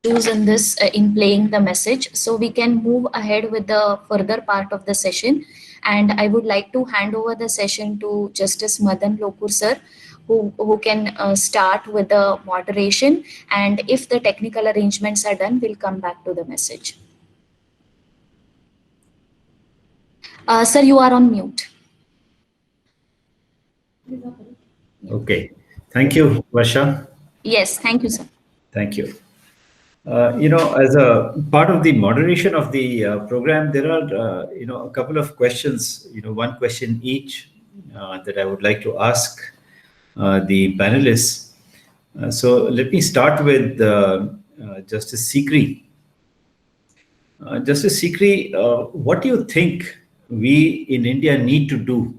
issues in this in playing the message, so we can move ahead with the further part of the session. And I would like to hand over the session to Justice Madan Lokur sir, who can start with the moderation. And if the technical arrangements are done, we'll come back to the message. Sir, you are on mute. Okay. Thank you, Varsha. Yes, thank you, sir. Thank you. As a part of the moderation of the program, there are, a couple of questions, one question each that I would like to ask the panelists. So let me start with Justice Sikri. Justice Sikri, what do you think we in India need to do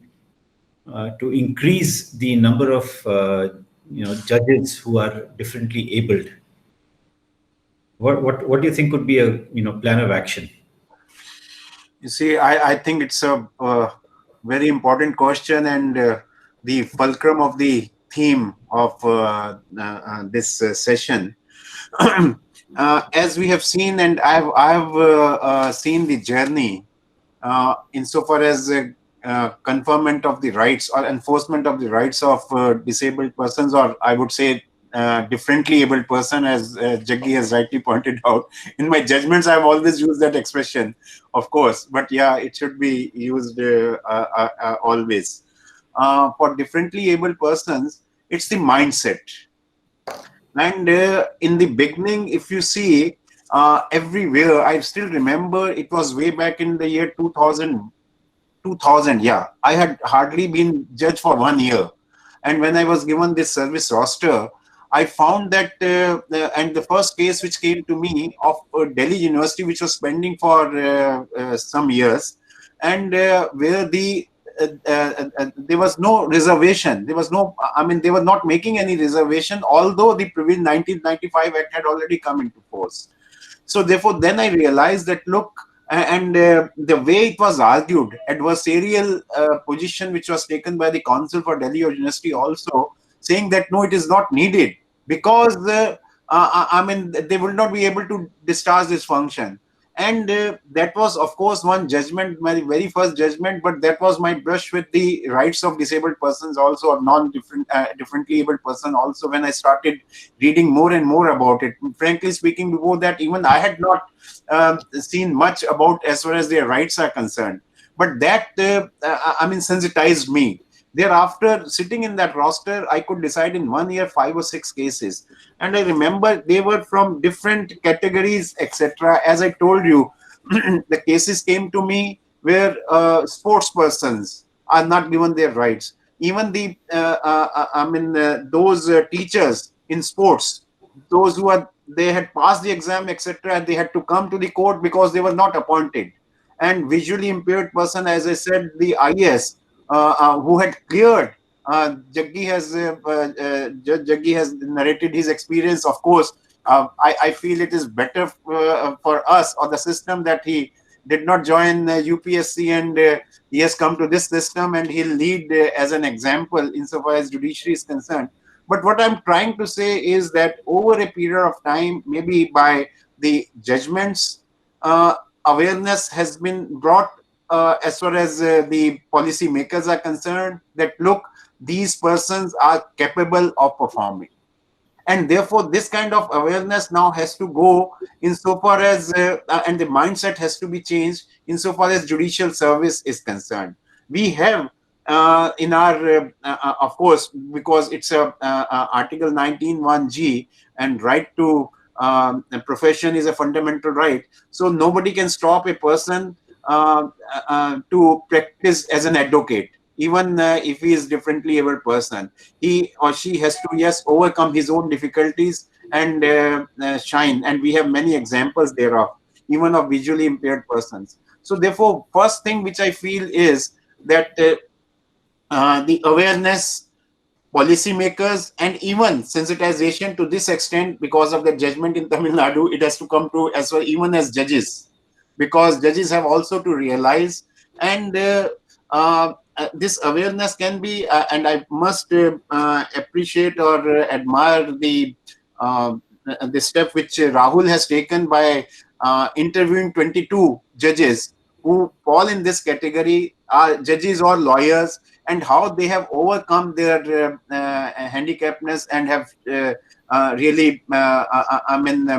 to increase the number of judges who are differently abled? What do you think could be a plan of action? You see, I think it's a very important question, and the fulcrum of the theme of this session. As we have seen, and I've seen the journey insofar as conferment of the rights or enforcement of the rights of disabled persons, or I would say differently abled person, as Jaggi has rightly pointed out. In my judgments, I've always used that expression, of course, but yeah, it should be used always. For differently abled persons, it's the mindset. And in the beginning, if you see, everywhere, I still remember it was way back in the year 2000, yeah. I had hardly been judged for 1 year. And when I was given this service roster, I found that, and the first case which came to me of Delhi University, which was pending for some years, and where there was no reservation. There was no, they were not making any reservation, although the 1995 Act had already come into force. So therefore, then I realized that, look, and the way it was argued, adversarial position which was taken by the Council for Delhi University also, saying that no, it is not needed, because they will not be able to discharge this function. And that was, of course, one judgment, my very first judgment, but that was my brush with the rights of disabled persons also, or differently abled person also, when I started reading more and more about it. Frankly speaking, before that, even I had not seen much about as far as their rights are concerned. But that, sensitized me. Thereafter, sitting in that roster, I could decide in 1 year 5 or 6 cases. And I remember they were from different categories, etc. As I told you, the cases came to me where sports persons are not given their rights. Even the, those teachers in sports, those who they had passed the exam, etc., they had to come to the court because they were not appointed. And visually impaired person, as I said, the IS, who had cleared. Jaggi has narrated his experience. Of course, I feel it is better for us or the system that he did not join UPSC, and he has come to this system, and he'll lead as an example insofar as judiciary is concerned. But what I'm trying to say is that over a period of time, maybe by the judgments, awareness has been brought as far as the policy makers are concerned, that look, these persons are capable of performing. And therefore, this kind of awareness now has to go insofar as, and the mindset has to be changed insofar as judicial service is concerned. We have in our, of course, because it's Article 19(1)(g), and right to profession is a fundamental right. So nobody can stop a person to practice as an advocate, even if he is differently abled person. He or she has to, yes, overcome his own difficulties and shine. And we have many examples thereof, even of visually impaired persons. So therefore, first thing which I feel is that the awareness, policymakers, and even sensitization to this extent, because of the judgment in Tamil Nadu, it has to come to as well, even as judges, because judges have also to realize. And this awareness can be, and I must appreciate or admire the the step which Rahul has taken by interviewing 22 judges who fall in this category, are judges or lawyers, and how they have overcome their handicapness and have really,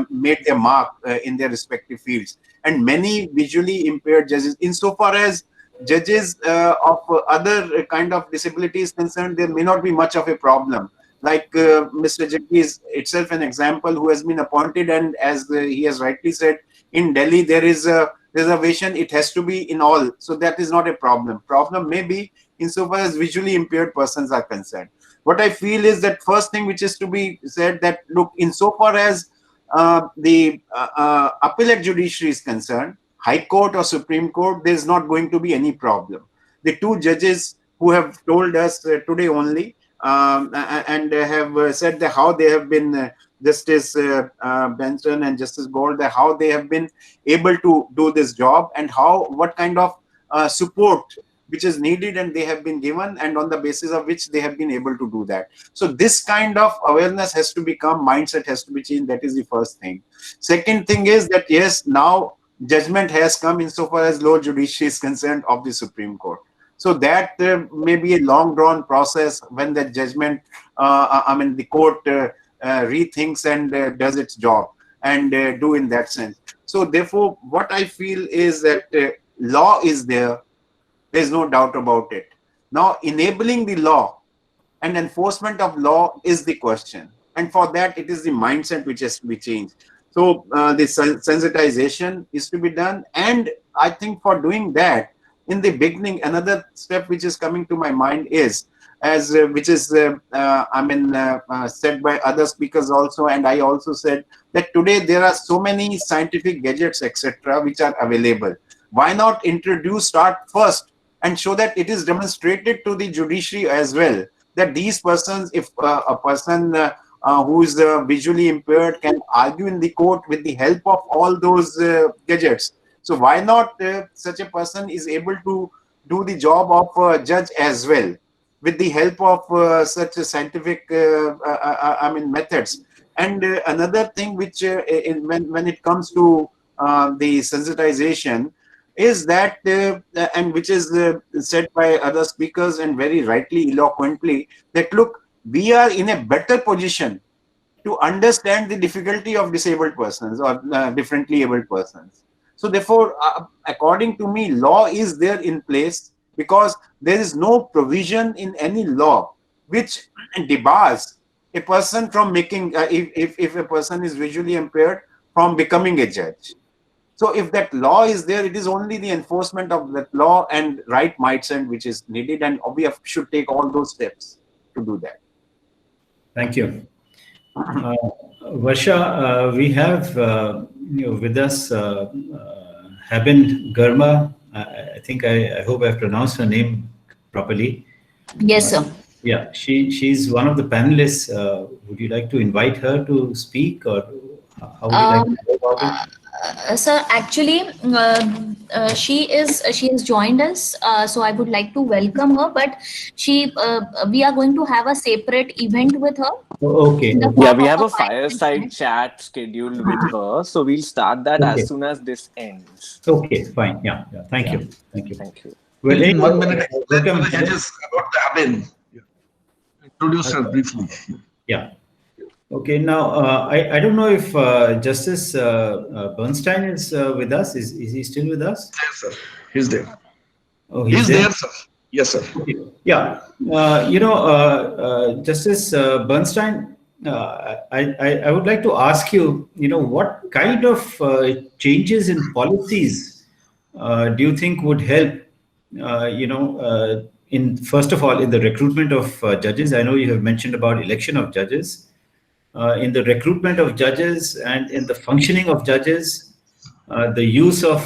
made their mark in their respective fields. And many visually impaired judges, insofar as judges of other kind of disability is concerned, there may not be much of a problem. Like Mr. Jaggi is itself an example who has been appointed, and as he has rightly said, in Delhi there is a reservation. It has to be in all, so that is not a problem. Problem may be insofar as visually impaired persons are concerned. What I feel is that first thing which is to be said, that look, insofar as the appellate judiciary is concerned, High Court or Supreme Court, there is not going to be any problem. The two judges who have told us today only, and have said that how they have been, Justice Benson and Justice Gold, that how they have been able to do this job, and what kind of support which is needed and they have been given, and on the basis of which they have been able to do that. So this kind of awareness has to become, mindset has to be changed. That is the first thing. Second thing is that yes, now judgment has come insofar as lower judiciary is concerned of the Supreme Court. So that may be a long drawn process when the judgment, the court rethinks and does its job and do in that sense. So therefore, what I feel is that law is there. There's no doubt about it. Now, enabling the law and enforcement of law is the question. And for that, it is the mindset which has to be changed. So the sensitization is to be done. And I think for doing that, in the beginning, another step which is coming to my mind is, which is said by other speakers also, and I also said, that today there are so many scientific gadgets, etc., which are available. Why not start first and show that it is demonstrated to the judiciary as well, that these persons, if a person who is visually impaired can argue in the court with the help of all those gadgets. So why not such a person is able to do the job of a judge as well, with the help of such a scientific methods. And another thing which when it comes to the sensitization is that, and which is said by other speakers and very rightly, eloquently, that look, we are in a better position to understand the difficulty of disabled persons or differently abled persons. So therefore, according to me, law is there in place, because there is no provision in any law which debars a person from making, if a person is visually impaired, from becoming a judge. So if that law is there, it is only the enforcement of that law and right mindset which is needed, and we should take all those steps to do that. Thank you. Varsha, we have with us Haben Garma. I think I hope I've pronounced her name properly. Yes, sir. Yeah, she's one of the panelists. Would you like to invite her to speak, or how would you like to go about it? Sir, actually, she has joined us, so I would like to welcome her. But we are going to have a separate event with her. Okay. Yeah, we have a fireside chat scheduled with her, so we'll start that as soon as this ends. Okay, fine. Yeah. Thank you. Thank you. Well, In 1 minute, welcome. the judges about the Haben. Introduce her briefly. Yeah. Okay. Now, I don't know if Justice Bernstein is with us. Is he still with us? Yes, sir. He's there. Oh, He's there, sir. Yes, sir. Okay. Yeah. Justice Bernstein, I would like to ask you, what kind of changes in policies do you think would help, first of all, in the recruitment of judges? I know you have mentioned about election of judges. In the recruitment of judges and in the functioning of judges, the use of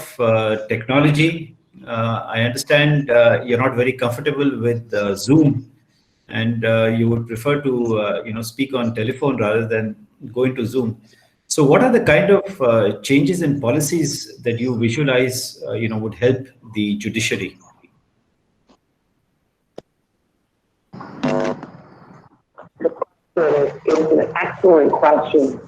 technology. I understand you're not very comfortable with Zoom, and you would prefer to speak on telephone rather than go into Zoom. So what are the kind of changes in policies that you visualize would help the judiciary? It's an excellent question.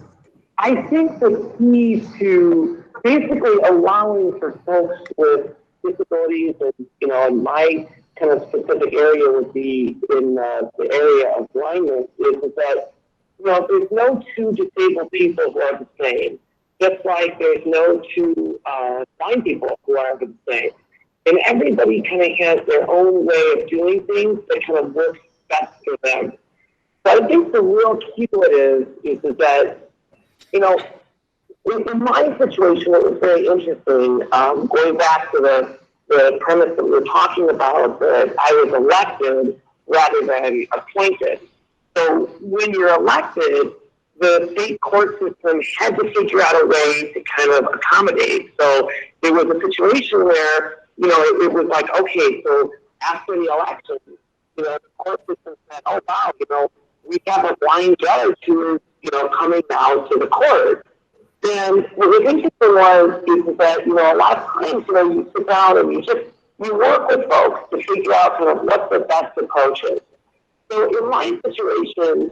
I think the key to basically allowing for folks with disabilities, and in my kind of specific area would be in the area of blindness, is that there's no two disabled people who are the same. Just like there's no two blind people who are the same. And everybody kind of has their own way of doing things that kind of works best for them. So I think the real key to it is that, in my situation, it was very interesting. Going back to the premise that we were talking about, that I was elected rather than appointed. So when you're elected, the state court system had to figure out a way to kind of accommodate. So it was a situation where, it was like, okay, so after the election, the court system said, oh, wow, we have a blind judge who is, coming now to the court. And what was interesting is that, a lot of times, you sit down and you work with folks to figure out kind of what the best approach is. So in my situation,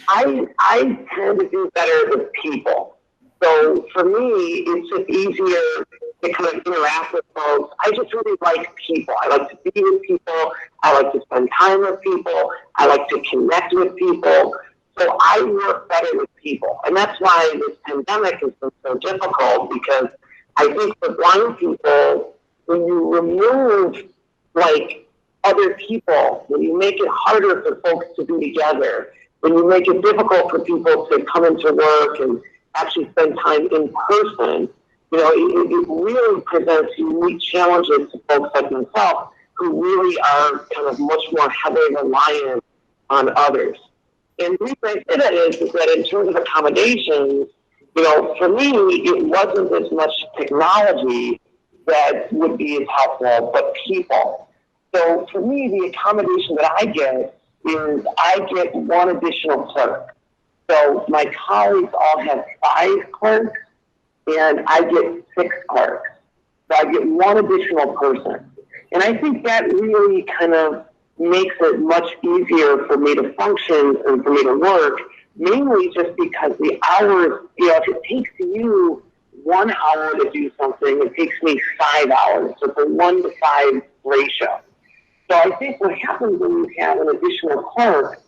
I tend to do better with people. So for me, it's just easier to kind of interact with folks. I just really like people. I like to be with people. I like to spend time with people. I like to connect with people. So I work better with people. And that's why this pandemic has been so difficult, because I think for blind people, when you remove other people, when you make it harder for folks to be together, when you make it difficult for people to come into work and actually spend time in person, it really presents unique challenges to folks like myself who really are kind of much more heavily reliant on others. And the reason I say that is that in terms of accommodations, for me, it wasn't as much technology that would be as helpful, but people. So for me, the accommodation that I get is I get one additional clerk. So my colleagues all have 5 clerks, and I get 6 clerks. So I get one additional person. And I think that really kind of makes it much easier for me to function and for me to work, mainly just because the hours, if it takes you 1 hour to do something, it takes me 5 hours. So it's a 1 to 5 ratio. So I think what happens when you have an additional clerk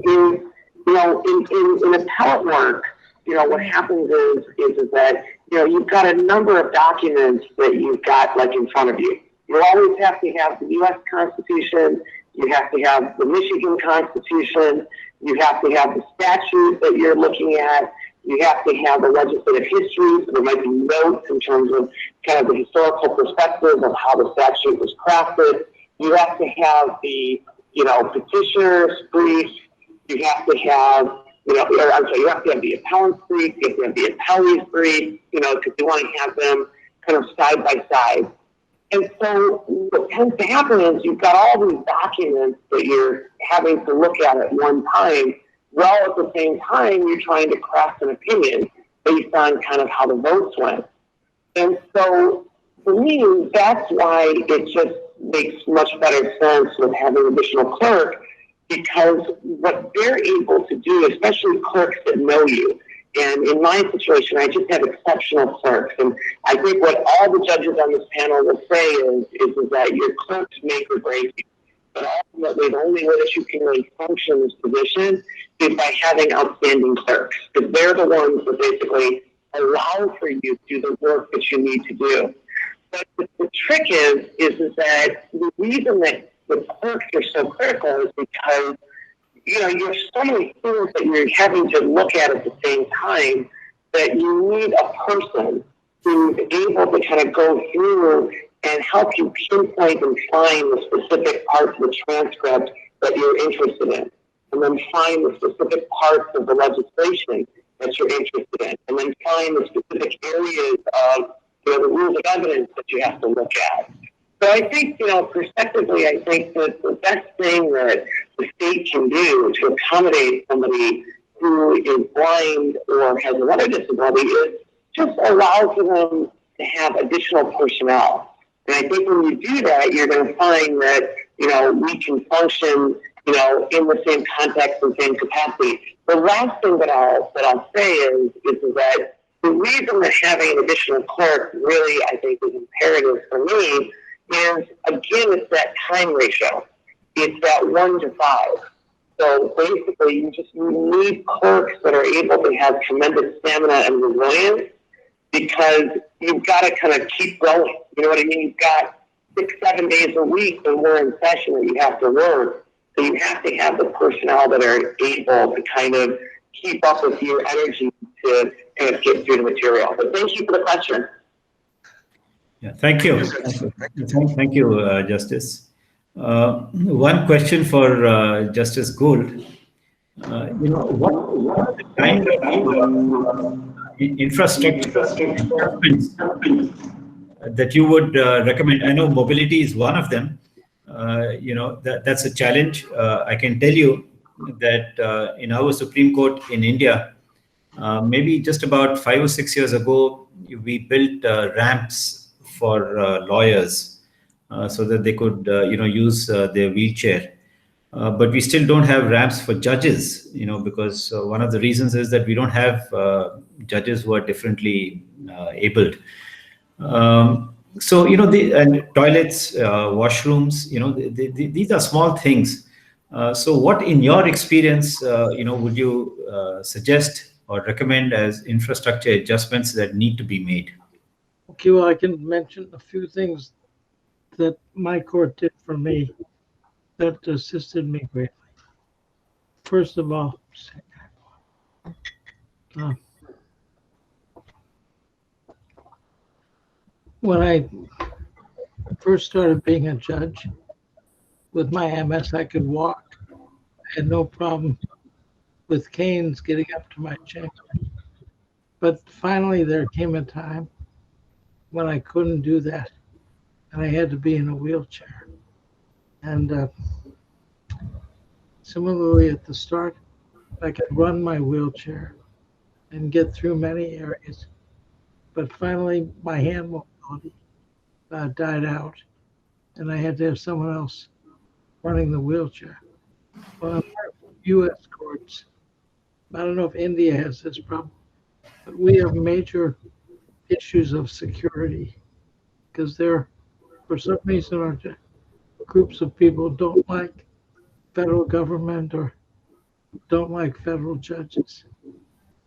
is, in appellate work, what happens is that, you've got a number of documents that you've got in front of you. You always have to have the U.S. Constitution, you have to have the Michigan Constitution, you have to have the statute that you're looking at, you have to have the legislative history, so there might be notes in terms of kind of the historical perspective of how the statute was crafted. You have to have the, petitioner's brief, you have to have, you have to have the appellant's brief, you have to have the appellee's brief, because you want to have them kind of side by side. And so what tends to happen is you've got all these documents that you're having to look at one time, while at the same time you're trying to craft an opinion based on kind of how the votes went. And so for me, that's why it just makes much better sense with having an additional clerk, because what they're able to do, especially clerks that know you, and in my situation, I just have exceptional clerks. And I think what all the judges on this panel will say is that your clerks make or break you. But ultimately, the only way that you can really function in this position is by having outstanding clerks, because they're the ones that basically allow for you to do the work that you need to do. But the trick is that the reason that the clerks are so critical is because you have so many things that you're having to look at the same time that you need a person who's able to kind of go through and help you pinpoint and find the specific parts of the transcript that you're interested in, and then find the specific parts of the legislation that you're interested in, and then find the specific areas of the rules of evidence that you have to look at. So I think, prospectively, I think that the best thing that the state can do to accommodate somebody who is blind or has another disability is just allow for them to have additional personnel. And I think when you do that, you're going to find that, we can function in the same context and same capacity. The last thing that I'll say is that the reason that having an additional clerk really, I think, is imperative for me is, again, it's that time ratio. It's that 1 to 5. So basically, you need clerks that are able to have tremendous stamina and resilience, because you've got to kind of keep going. You know what I mean? You've got 6-7 days a week when we're in session that you have to work. So you have to have the personnel that are able to kind of keep up with your energy to kind of get through the material. But thank you for the question. Yeah, thank you. Thank you, Justice. One question for Justice Gould. What kind of infrastructure investments that you would recommend? I know mobility is one of them. That's a challenge. I can tell you that in our Supreme Court in India, maybe just about 5 or 6 years ago, we built ramps for lawyers so that they could, use their wheelchair. But we still don't have ramps for judges, because one of the reasons is that we don't have judges who are differently abled. So, and toilets, washrooms, these are small things. So what, in your experience, would you suggest or recommend as infrastructure adjustments that need to be made? Okay, well, I can mention a few things that my court did for me that assisted me greatly. First of all, when I first started being a judge, with my MS, I could walk. I had no problem with canes getting up to my chamber. But finally, there came a time when I couldn't do that, and I had to be in a wheelchair. And similarly, at the start, I could run my wheelchair and get through many areas. But finally, my hand mobility died out, and I had to have someone else running the wheelchair. Well, U.S. courts, I don't know if India has this problem, but we have major issues of security because for some reason, our groups of people don't like federal government or don't like federal judges.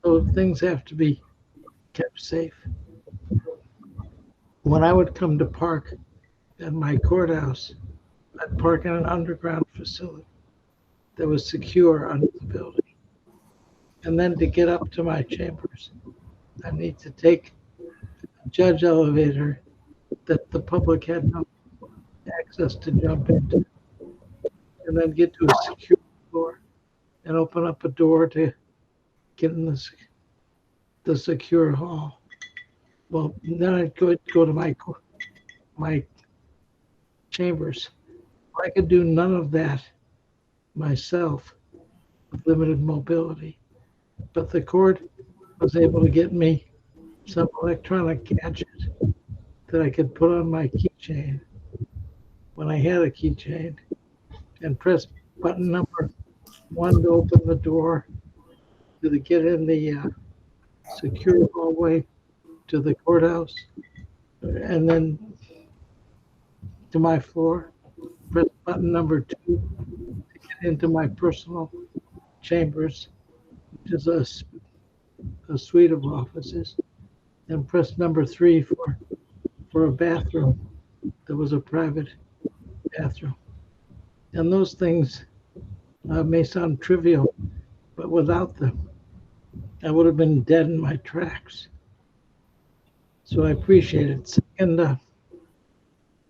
So things have to be kept safe. When I would come to park at my courthouse, I'd park in an underground facility that was secure under the building. And then to get up to my chambers, I need to take a judge elevator that the public had no access to jump into, and then get to a secure floor and open up a door to get in the secure hall. Well, then I'd go to my chambers. I could do none of that myself with limited mobility, but the court was able to get me some electronic gadget that I could put on my keychain when I had a keychain and press button number 1 to open the door to get in the secure hallway to the courthouse, and then to my floor. Press button number 2 to get into my personal chambers, which is a suite of offices, and press number 3 for a bathroom that was a private bathroom. And those things may sound trivial, but without them, I would have been dead in my tracks. So I appreciate it. And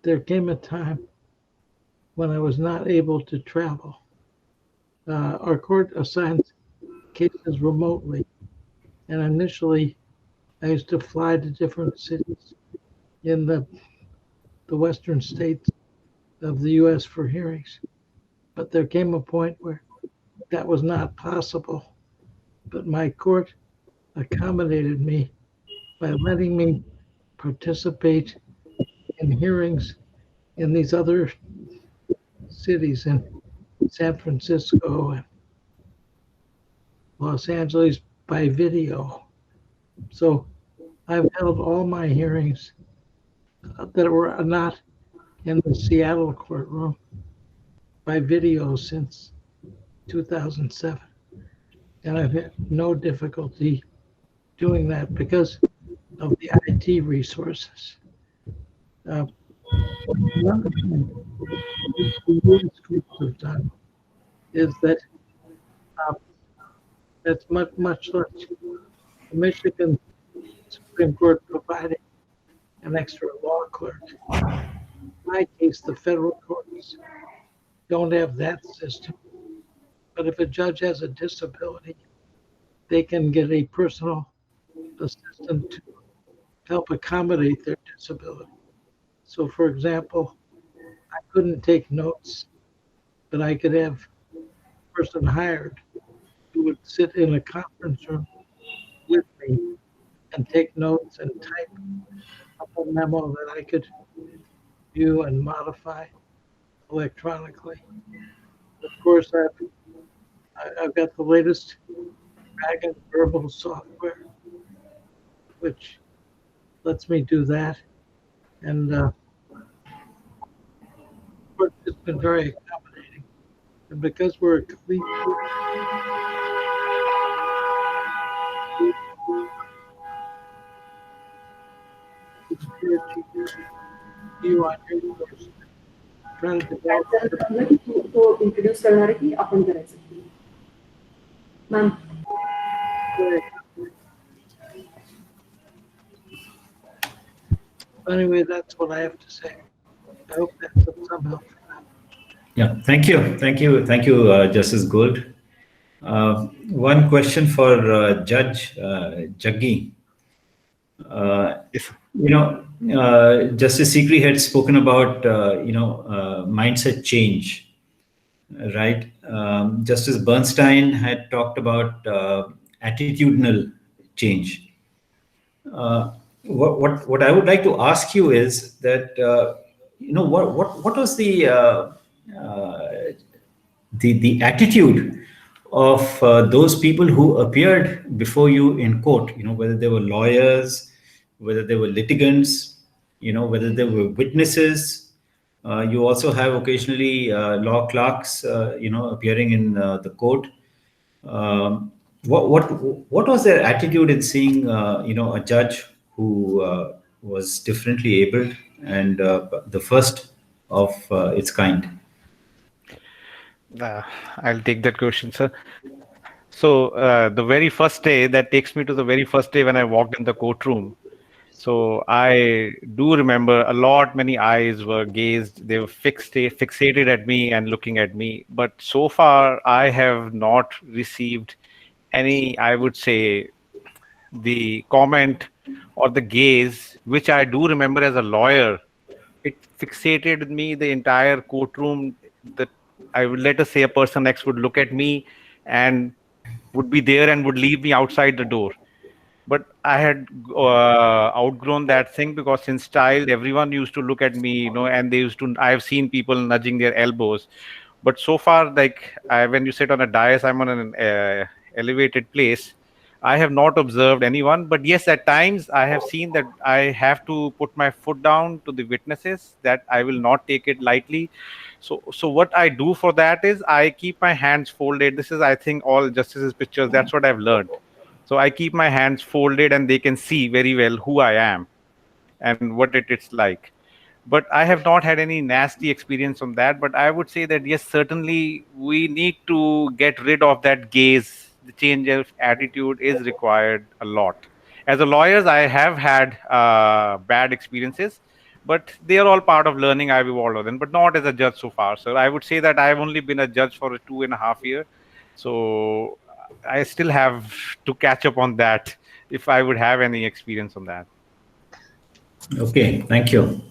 there came a time when I was not able to travel. Our court assigns cases remotely, and initially I used to fly to different cities in the western states of the U.S. for hearings. But there came a point where that was not possible. But my court accommodated me by letting me participate in hearings in these other cities. And San Francisco and Los Angeles by video. So I've held all my hearings that were not in the Seattle courtroom by video since 2007. And I've had no difficulty doing that because of the IT resources. One thing the U.S. courts have done is that that's much less. The Michigan Supreme Court providing an extra law clerk. In my case, the federal courts don't have that system. But if a judge has a disability, they can get a personal assistant to help accommodate their disability. So, for example, I couldn't take notes, but I could have a person hired who would sit in a conference room with me and take notes and type up a memo that I could view and modify electronically. Of course, I've got the latest Dragon verbal software, which lets me do that. And it's been very accommodating. And because we're a complete you on your course, trying to develop तो introduce करणार आहे की आपण करायचं ma'am Anyway, that's what I have to say. I hope that's of some help. Yeah, thank you, Justice Gold. One question for Judge Jaggi. Justice Sikri had spoken about mindset change, right? Justice Bernstein had talked about attitudinal change. What I would like to ask you is that what was the attitude of those people who appeared before you in court? Whether they were lawyers, whether they were litigants, whether they were witnesses. You also have occasionally law clerks, appearing in the court. What was their attitude in seeing, a judge who was differently abled and the first of its kind? I'll take that question, sir. So the very first day, that takes me to the very first day when I walked in the courtroom. So I do remember many eyes were gazed, they were fixated at me and looking at me. But so far, I have not received any, I would say, the comment or the gaze, which I do remember as a lawyer. It fixated me the entire courtroom. That I would, let us say, a person next would look at me and would be there and would leave me outside the door. But I had outgrown that thing, because since child, everyone used to look at me, and they used to, I have seen people nudging their elbows. But so far, like when you sit on a dais, I'm on an elevated place. I have not observed anyone, but yes, at times I have seen that I have to put my foot down to the witnesses, that I will not take it lightly. So what I do for that is I keep my hands folded. This is, I think, all justices' pictures. That's what I've learned. So I keep my hands folded and they can see very well who I am and what it's like. But I have not had any nasty experience on that. But I would say that, yes, certainly we need to get rid of that gaze. The change of attitude is required a lot. As a lawyer, I have had bad experiences, but they are all part of learning. I've evolved on them, but not as a judge so far. So I would say that I've only been a judge for 2.5 years. So I still have to catch up on that if I would have any experience on that. Okay, thank you.